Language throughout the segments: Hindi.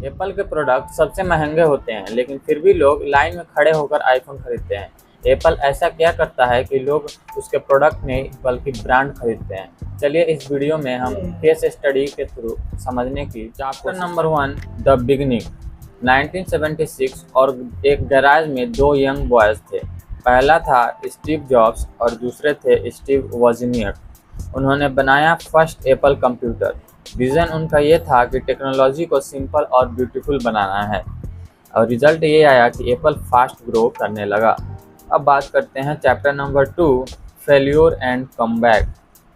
एप्पल के प्रोडक्ट सबसे महंगे होते हैं, लेकिन फिर भी लोग लाइन में खड़े होकर आईफोन खरीदते हैं। एप्पल ऐसा क्या करता है कि लोग उसके प्रोडक्ट नहीं बल्कि ब्रांड खरीदते हैं? चलिए इस वीडियो में हम केस स्टडी के थ्रू समझने की। Chapter number 1, the beginning. 1976 और एक गैराज में दो यंग बॉयज थे। पहला था स्टीव जॉब्स और दूसरे थे स्टीव वॉजनियक। उन्होंने बनाया फर्स्ट एप्पल कंप्यूटर। विज़न उनका ये था कि टेक्नोलॉजी को सिंपल और ब्यूटीफुल बनाना है, और रिजल्ट ये आया कि एप्पल फास्ट ग्रो करने लगा। अब बात करते हैं chapter number 2, failure and comeback.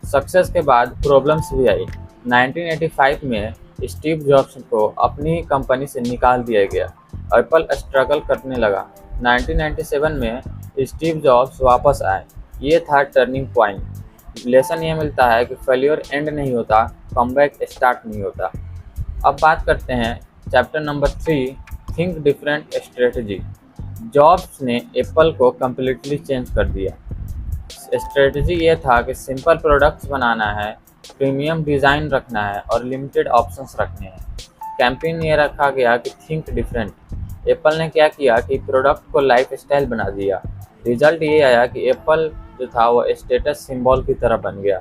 Success के बाद प्रॉब्लम्स भी आई। 1985 में स्टीव जॉब्स को अपनी कंपनी से निकाल दिया गया। एप्पल स्ट्रगल करने लगा। 1997 में स्टीव जॉब्स वापस आए। ये था टर्निंग पॉइंट। लेसन ये मिलता है कि फेल्योर एंड नहीं होता, कमबैक स्टार्ट नहीं होता। अब बात करते हैं chapter number 3, think different strategy. Jobs ने एप्पल को कम्प्लीटली चेंज कर दिया। स्ट्रेटजी ये था कि सिंपल प्रोडक्ट्स बनाना है, प्रीमियम डिज़ाइन रखना है और लिमिटेड ऑप्शंस रखने हैं। कैंपेन ये रखा गया कि थिंक डिफरेंट। एप्पल ने क्या किया कि प्रोडक्ट को लाइफस्टाइल बना दिया। रिजल्ट ये आया कि एप्पल जो था वो स्टेटस सिंबल की तरह बन गया।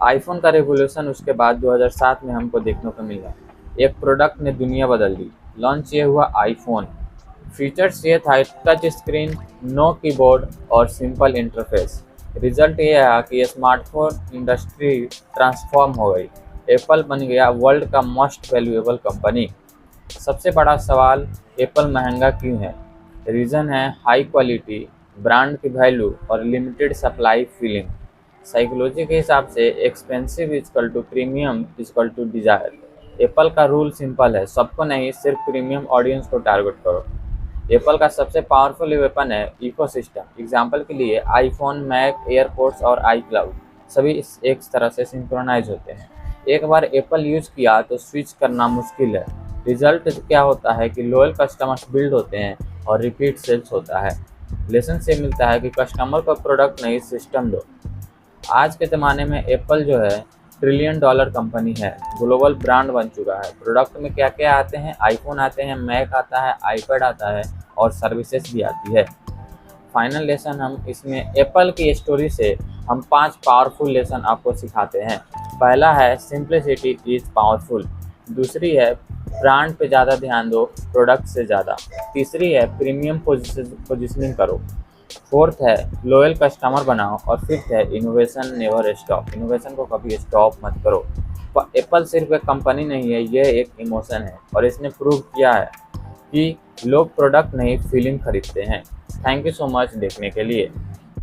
आईफोन का रेवोल्यूशन उसके बाद 2007 में हमको देखने को मिला। एक प्रोडक्ट ने दुनिया बदल दी। लॉन्च ये हुआ आईफोन। फीचर्स ये था टच स्क्रीन, नो कीबोर्ड और सिंपल इंटरफेस। रिजल्ट ये आया कि स्मार्टफोन इंडस्ट्री ट्रांसफॉर्म हो गई। एप्पल बन गया वर्ल्ड का मोस्ट वैल्यूएबल कंपनी। सबसे बड़ा सवाल, एप्पल महंगा क्यों है? रीज़न है हाई क्वालिटी, ब्रांड की वैल्यू और लिमिटेड सप्लाई फीलिंग। साइकोलॉजी के हिसाब से expensive is equal to premium is equal to desire. Apple का रूल सिंपल है, सबको नहीं, सिर्फ प्रीमियम ऑडियंस को टारगेट करो। एप्पल का सबसे पावरफुल वेपन है इकोसिस्टम। एग्जाम्पल के लिए आईफोन, मैक, एयरपोर्ट्स और आई क्लाउड सभी एक तरह से सिंक्रोनाइज होते हैं। एक बार एप्पल यूज़ किया तो स्विच करना मुश्किल है। रिजल्ट क्या होता है कि लॉयल कस्टमर्स बिल्ड होते हैं और रिपीट सेल्स होता है। लेसन से मिलता है कि कस्टमर को प्रोडक्ट नहीं, सिस्टम दो। आज के ज़माने में एप्पल जो है ट्रिलियन डॉलर कंपनी है, ग्लोबल ब्रांड बन चुका है। प्रोडक्ट में क्या क्या आते हैं? आईफोन आते हैं, मैक आता है, आईपैड आता है और सर्विसेज भी आती है। फाइनल लेसन हम इसमें एप्पल की स्टोरी से हम 5 पावरफुल लेसन आपको सिखाते हैं। पहला है सिंप्लिसिटी इज़ पावरफुल। दूसरी है ब्रांड पे ज़्यादा ध्यान दो, प्रोडक्ट से ज़्यादा। तीसरी है प्रीमियम पोजिशनिंग करो। फोर्थ है लॉयल कस्टमर बनाओ। और फिफ्थ है इनोवेशन नेवर स्टॉप। इनोवेशन को कभी स्टॉप मत करो। एप्पल सिर्फ एक कंपनी नहीं है, ये एक इमोशन है, और इसने प्रूव किया है कि लोग प्रोडक्ट नहीं, फीलिंग खरीदते हैं। थैंक यू सो मच देखने के लिए।